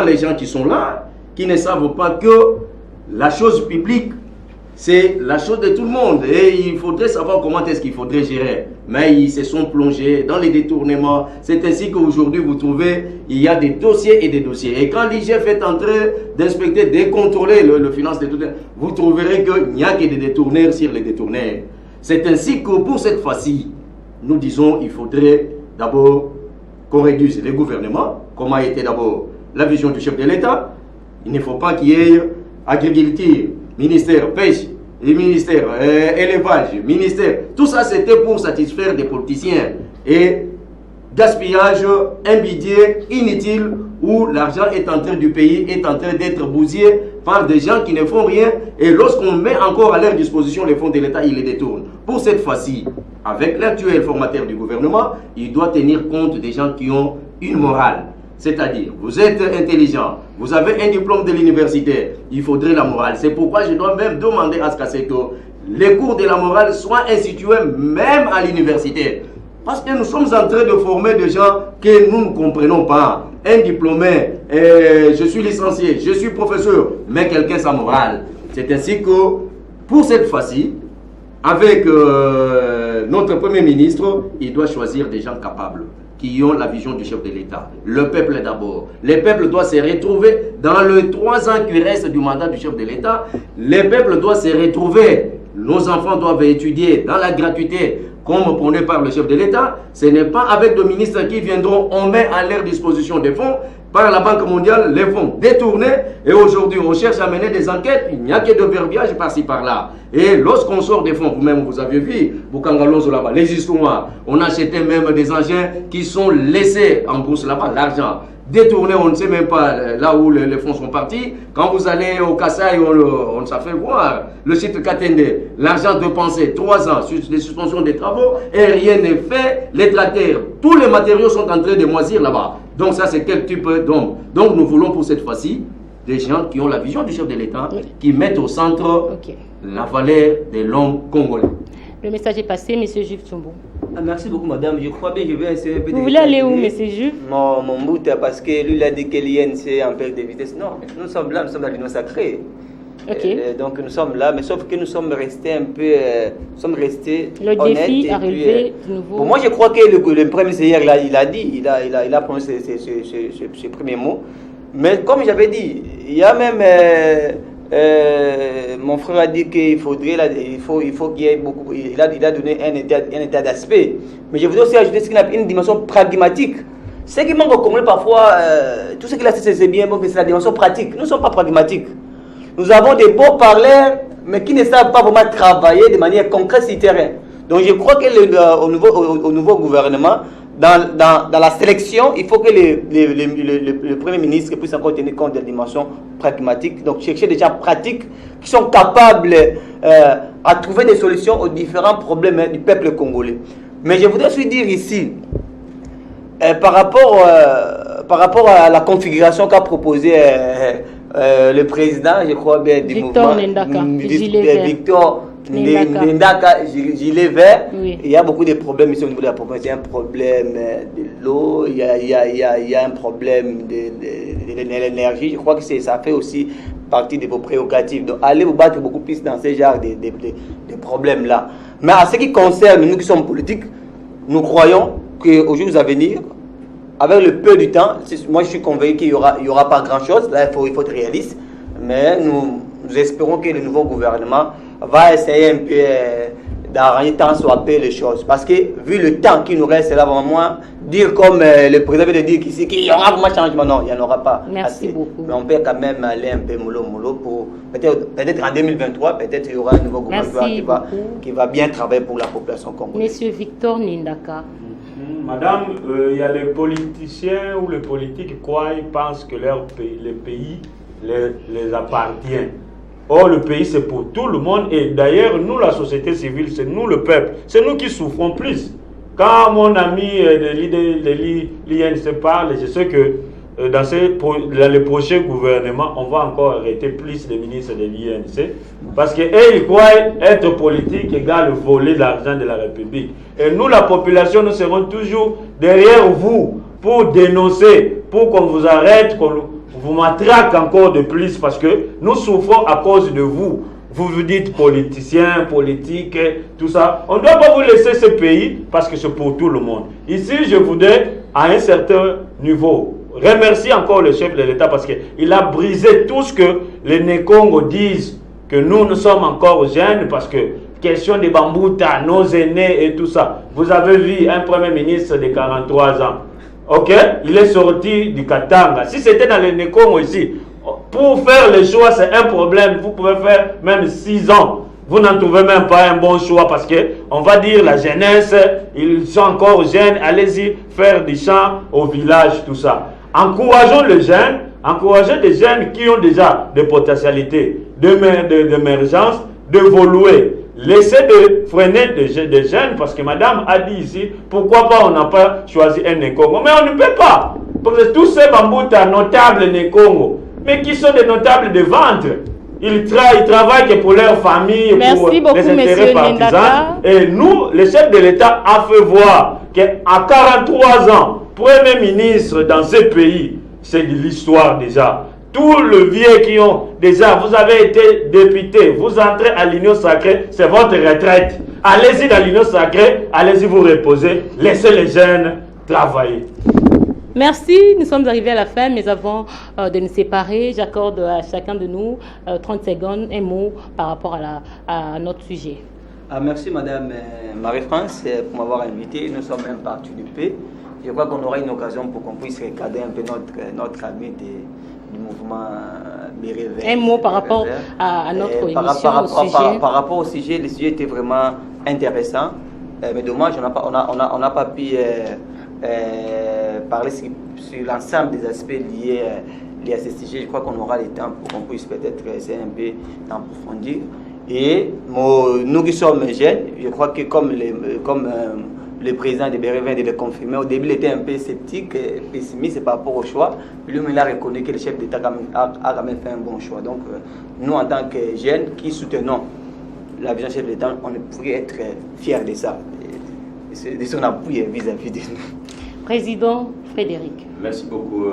les gens qui sont là, qui ne savent pas que la chose publique, c'est la chose de tout le monde et il faudrait savoir comment est-ce qu'il faudrait gérer. Mais ils se sont plongés dans les détournements. C'est ainsi qu'aujourd'hui, vous trouvez, il y a des dossiers et des dossiers. Et quand l'IGF est en train d'inspecter, de contrôler le finance des détourneurs, vous trouverez qu'il n'y a que des détourneurs sur les détourneurs. C'est ainsi que pour cette fois-ci, nous disons qu'il faudrait d'abord qu'on réduise les gouvernements, comme a été d'abord la vision du chef de l'État. Il ne faut pas qu'il y ait agriculture, ministère pêche, ministère élevage, ministère. Tout ça, c'était pour satisfaire des politiciens. Et gaspillage, un budget inutile où l'argent est en train du pays, est en train d'être bousillé par des gens qui ne font rien. Et lorsqu'on met encore à leur disposition les fonds de l'État, ils les détournent. Pour cette fois-ci, avec l'actuel formateur du gouvernement, il doit tenir compte des gens qui ont une morale. C'est-à-dire, vous êtes intelligent, vous avez un diplôme de l'université, il faudrait la morale. C'est pourquoi je dois même demander à ce que les cours de la morale soient institués même à l'université. Parce que nous sommes en train de former des gens que nous ne comprenons pas. Un diplômé, je suis licencié, je suis professeur, mais quelqu'un sans morale. C'est ainsi que, pour cette fois-ci, avec notre Premier ministre, il doit choisir des gens capables, qui ont la vision du chef de l'État. Le peuple d'abord. Le peuple doit se retrouver dans les 3 ans qui restent du mandat du chef de l'État. Le peuple doit se retrouver. Nos enfants doivent étudier dans la gratuité, comme prôné par le chef de l'État. Ce n'est pas avec des ministres qui viendront, on met à leur disposition des fonds par la Banque mondiale, les fonds détournés. Et aujourd'hui, on cherche à mener des enquêtes. Il n'y a que de verbiage par-ci, par-là. Et lorsqu'on sort des fonds, vous-même, vous avez vu, Bukangalozo là-bas, les histoires, on achetait même des engins qui sont laissés en bourse là-bas, l'argent détourné, on ne sait même pas là où les fonds sont partis. Quand vous allez au Kassai, on s'en fait voir. Le site Katende, l'argent dépensé 3 ans sur les suspensions des travaux et rien n'est fait. Les tracteurs, tous les matériaux sont en train de moisir là-bas. Donc ça, c'est quel type d'homme? Donc nous voulons pour cette fois-ci des gens qui ont la vision du chef de l'État, qui mettent au centre la valeur de l'homme congolais. Le message est passé, M. Jules Tsumbo. Merci beaucoup, madame. Je crois bien que je vais essayer de... Vous voulez aller où, M. Jules? Mon bout, parce que lui, il a dit que l'INC en perte de vitesse. Non, nous sommes là, nous sommes dans l'Union sacrée. Donc nous sommes là, mais sauf que nous sommes restés un peu... nous sommes restés le honnêtes. Défi à relever de nouveau. Pour moi, je crois que le Premier ministre hier, là, il a dit, il a prononcé ses premiers mots. Mais comme j'avais dit, il y a même... mon frère a dit qu'il faudrait, il faut qu'il y ait beaucoup. Il a donné un état d'aspect. Mais je voudrais aussi ajouter ce qu'il appelle une dimension pragmatique. Ce qui manque au Congo parfois, tout ce qu'il a dit c'est bien, mais c'est la dimension pratique. Nous ne sommes pas pragmatiques. Nous avons des beaux parleurs, mais qui ne savent pas vraiment travailler de manière concrète sur le terrain. Donc je crois que au nouveau gouvernement, dans la sélection, il faut que le Premier ministre puisse encore tenir compte de la dimension pragmatique. Donc chercher des gens pratiques qui sont capables à trouver des solutions aux différents problèmes du peuple congolais. Mais je voudrais aussi dire ici, par rapport à la configuration qu'a proposé le président, je crois bien, du Victor mouvement Nendaka, Victor Nendaka, gilet vert. Oui. Il y a beaucoup de problèmes ici au niveau de la province. Il y a un problème de l'eau, il y a un problème de l'énergie. Je crois que ça fait aussi partie de vos prérogatives. Donc allez vous battre beaucoup plus dans ce genre de problèmes-là. Mais en ce qui concerne nous qui sommes politiques, nous croyons qu'aux jours à venir, avec le peu du temps, moi je suis convaincu qu'il n'y aura pas grand-chose. Là, il faut être réaliste. Mais nous espérons que le nouveau gouvernement va essayer un peu d'arranger tant soit peu les choses. Parce que vu le temps qui nous reste, là, vraiment, dire comme le président vient de dire ici qu'il y aura vraiment changement, non, il n'y en aura pas. Merci beaucoup. Mais on peut quand même aller un peu mollo pour peut-être en 2023, peut-être il y aura un nouveau gouvernement qui va bien travailler pour la population congolaise. Monsieur Victor Nindaka. Madame, il y a les politiciens ou les politiques qui pensent que le pays les appartient. Or, le pays, c'est pour tout le monde. Et d'ailleurs, nous, la société civile, c'est nous, le peuple. C'est nous qui souffrons plus. Quand mon ami de l'INC parle, je sais que dans le prochain gouvernement, on va encore arrêter plus les ministres de l'INC. Parce qu'eux, ils croient être politique égale voler l'argent de la République. Et nous, la population, nous serons toujours derrière vous pour dénoncer, pour qu'on vous arrête, qu'on vous matraque encore de plus parce que nous souffrons à cause de vous. Vous vous dites politiciens, politique, tout ça. On ne doit pas vous laisser ce pays parce que c'est pour tout le monde. Ici, je voudrais, à un certain niveau, remercier encore le chef de l'État parce qu'il a brisé tout ce que les Nékongo disent, que nous sommes encore jeunes parce que question de Bambouta, nos aînés et tout ça. Vous avez vu un premier ministre de 43 ans. Ok, il est sorti du Katanga. Si c'était dans les Nékongo ici, pour faire le choix, c'est un problème. Vous pouvez faire même 6 ans. Vous n'en trouvez même pas un bon choix parce que, on va dire, la jeunesse, ils sont encore jeunes. Allez-y faire du champ au village, tout ça. Encourageons les jeunes, encourageons des jeunes qui ont déjà des potentialités d'émergence, d'évoluer. Laissez de freiner des jeunes, parce que madame a dit ici, pourquoi pas on n'a pas choisi un Nékongo. Mais on ne peut pas, parce que tous ces Bambouta notables Nékongo, mais qui sont des notables de ventre, ils travaillent que pour leur famille, pour les intérêts partisans. Et nous, le chef de l'État a fait voir qu'à 43 ans, Premier ministre dans ce pays, c'est de l'histoire déjà. Tous les vieux qui ont déjà, vous avez été député, vous entrez à l'Union sacrée, c'est votre retraite. Allez-y dans l'Union sacrée, allez-y vous reposer, laissez les jeunes travailler. Merci, nous sommes arrivés à la fin, mais avant de nous séparer, j'accorde à chacun de nous 30 secondes, un mot par rapport à notre sujet. Merci Madame Marie-France pour m'avoir invité. Nous sommes un parti du paix. Je crois qu'on aura une occasion pour qu'on puisse regarder un peu notre ami du mouvement Bérévin. Un mot par rapport à notre émission au sujet. Par rapport au sujet, le sujet était vraiment intéressant. Mais dommage, on n'a pas pu parler sur l'ensemble des aspects liés à ce sujet. Je crois qu'on aura le temps pour qu'on puisse peut-être essayer un peu d'approfondir. Et nous qui sommes jeunes, je crois que comme le président de Bérévin de le confirmer, au début il était un peu sceptique, pessimiste par rapport au choix. Puis lui, il a reconnu que le chef d'État a quand même fait un bon choix. Donc nous, en tant que jeunes qui soutenons la vision du chef d'État, on pourrait être fiers de ça, de son appui vis-à-vis de nous. Président Frédéric. Merci beaucoup,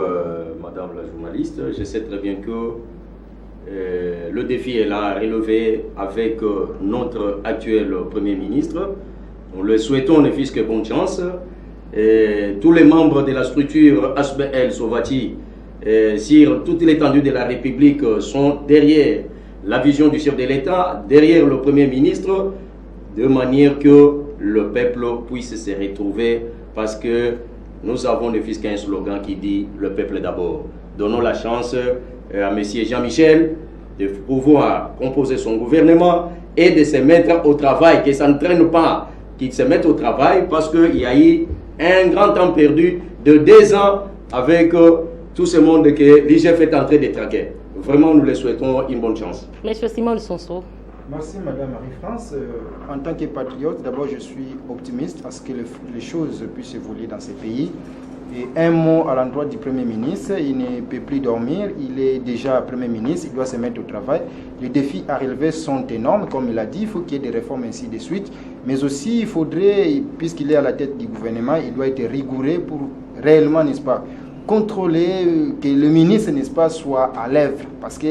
Madame la journaliste. Je sais très bien que le défi est là à relever avec notre actuel Premier ministre. Nous le souhaitons ne fût-ce que bonne chance. Et tous les membres de la structure HBL Sovati, sur toute l'étendue de la République, sont derrière la vision du chef de l'État, derrière le Premier ministre, de manière que le peuple puisse se retrouver, parce que nous avons ne fût-ce qu'un slogan qui dit « le peuple d'abord ». Donnons la chance à M. Jean-Michel de pouvoir composer son gouvernement et de se mettre au travail, qu'il ne s'entraîne pas, qu'il se mette au travail, parce qu'il y a eu un grand temps perdu de 2 ans avec tout ce monde que l'IGF est en train de traquer. Vraiment, nous les souhaitons une bonne chance. Monsieur Simon Sonso. Merci Madame Marie-France. En tant que patriote, d'abord je suis optimiste à ce que les choses puissent évoluer dans ces pays. Et un mot à l'endroit du Premier ministre, il ne peut plus dormir, il est déjà Premier ministre, il doit se mettre au travail. Les défis à relever sont énormes, comme il a dit, il faut qu'il y ait des réformes ainsi de suite. Mais aussi, il faudrait, puisqu'il est à la tête du gouvernement, il doit être rigoureux pour réellement, n'est-ce pas, contrôler que le ministre, n'est-ce pas, soit à l'œuvre. Parce que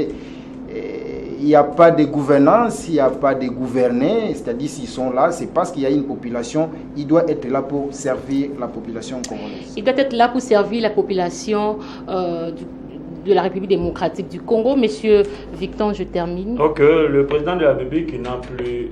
il n'y a pas de gouvernance, il n'y a pas de gouvernés, c'est-à-dire s'ils sont là, c'est parce qu'il y a une population, il doit être là pour servir la population congolaise. Il doit être là pour servir la population de la République démocratique du Congo. Monsieur Victor, je termine. Donc, le président de la République n'a plus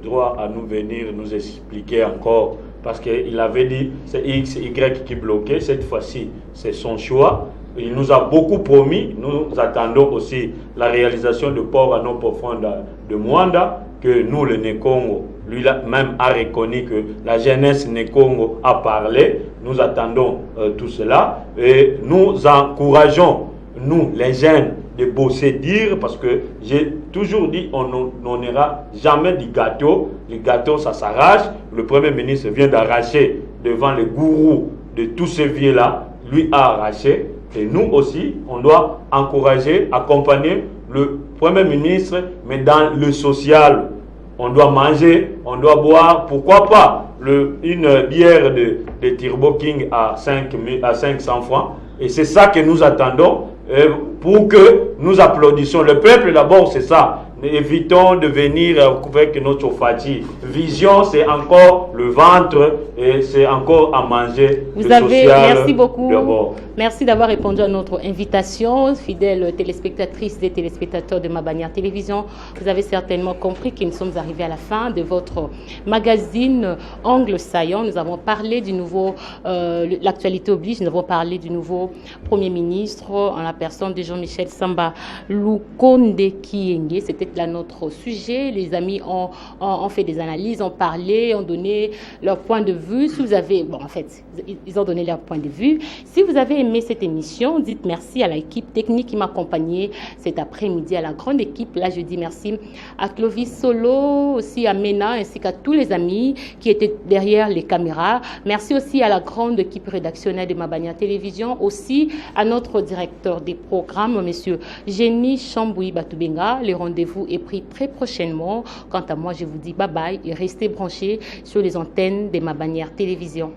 droit à nous venir nous expliquer encore, parce qu'il avait dit c'est X, Y qui bloquait. Cette fois-ci, c'est son choix. Il nous a beaucoup promis. Nous attendons aussi la réalisation de port à eau profonde de Mwanda, que nous, le Né-Congo, lui-même a reconnu que la jeunesse Né-Congo a parlé. Nous attendons tout cela et nous encourageons, nous, les jeunes, de bosser dire, parce que j'ai toujours dit on n'ira jamais du gâteau. Le gâteau, ça s'arrache. Le Premier ministre vient d'arracher devant les gourous de tous ces vieux-là. Lui a arraché. Et nous aussi, on doit encourager, accompagner le Premier ministre, mais dans le social. On doit manger, on doit boire, pourquoi pas une bière de Turbo King à 500 francs. Et c'est ça que nous attendons pour que nous applaudissions. Le peuple d'abord, c'est ça. Évitons de venir avec notre fatigue. Vision, c'est encore le ventre et c'est encore à manger. Merci beaucoup. Merci d'avoir répondu à notre invitation, fidèles téléspectatrices et téléspectateurs de Ma Bannière Télévision. Vous avez certainement compris que nous sommes arrivés à la fin de votre magazine Angle Saillant. Nous avons parlé du nouveau, l'actualité oblige, nous avons parlé du nouveau Premier ministre en la personne de Jean-Michel Samba Lukonde Kyenge. C'était là notre sujet. Les amis ont fait des analyses, ont parlé, ont donné leur point de vue. Si vous avez, bon, en fait, ils ont donné leur point de vue. Si vous avez aimé cette émission, dites merci à l'équipe technique qui m'a accompagné cet après-midi, à la grande équipe. Là, je dis merci à Clovis Solo, aussi à Mena, ainsi qu'à tous les amis qui étaient derrière les caméras. Merci aussi à la grande équipe rédactionnelle de Ma Bannière Télévision, aussi à notre directeur des programmes, monsieur Génie Chamboui Batubenga. Le rendez-vous est pris très prochainement. Quant à moi, je vous dis bye bye et restez branchés sur les antennes de Ma Bannière Télévision.